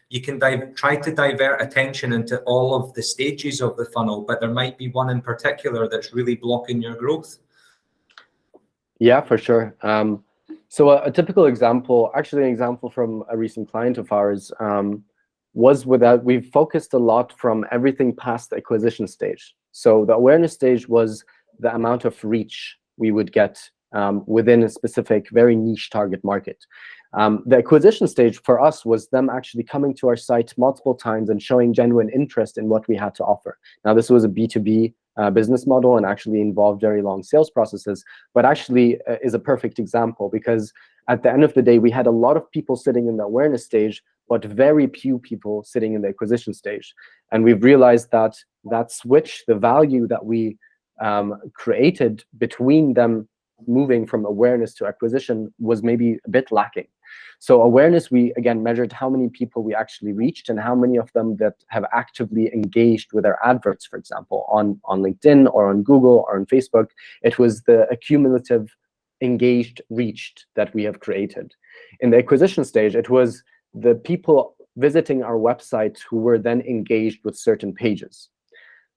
you can try to divert attention into all of the stages of the funnel, but there might be one in particular that's really blocking your growth. Yeah, for sure. So a typical example, actually an example from a recent client of ours, was we've focused a lot from everything past the acquisition stage. So the awareness stage was the amount of reach we would get within a specific, very niche target market. The acquisition stage for us was them actually coming to our site multiple times and showing genuine interest in what we had to offer. Now, this was a B2B business model and actually involved very long sales processes, but actually is a perfect example, because at the end of the day, we had a lot of people sitting in the awareness stage, but very few people sitting in the acquisition stage. And we've realized that that switch, the value that we created between them moving from awareness to acquisition, was maybe a bit lacking. So awareness, we again measured how many people we actually reached and how many of them that have actively engaged with our adverts, for example, on LinkedIn or on Google or on Facebook. It was the accumulative engaged reached that we have created. In the acquisition stage, it was the people visiting our website who were then engaged with certain pages.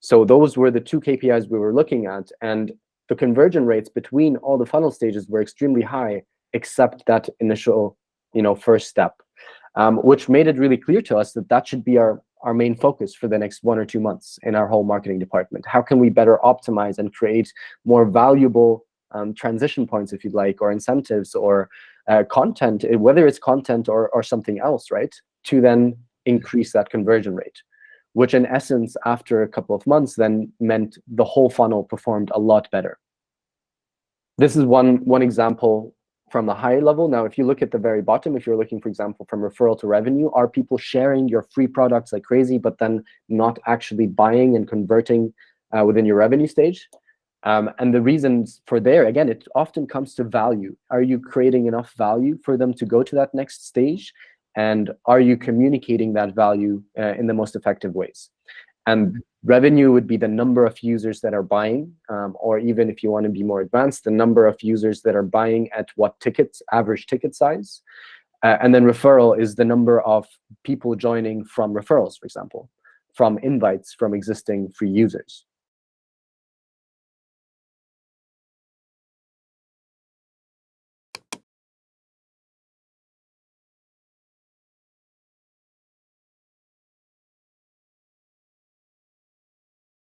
So those were the two KPIs we were looking at, and the conversion rates between all the funnel stages were extremely high, except that initial, first step, which made it really clear to us that that should be our main focus for the next 1 or 2 months in our whole marketing department. How can we better optimize and create more valuable transition points, if you'd like, or incentives, or content, whether it's content or something else, right, to then increase that conversion rate, which in essence, after a couple of months, then meant the whole funnel performed a lot better. This is one example from the high level. Now, if you look at the very bottom, if you're looking, for example, from referral to revenue, are people sharing your free products like crazy, but then not actually buying and converting within your revenue stage? And the reasons for there, again, it often comes to value. Are you creating enough value for them to go to that next stage? And are you communicating that value in the most effective ways? And revenue would be the number of users that are buying, or even if you want to be more advanced, the number of users that are buying at what tickets, average ticket size. And then referral is the number of people joining from referrals, for example, from invites from existing free users.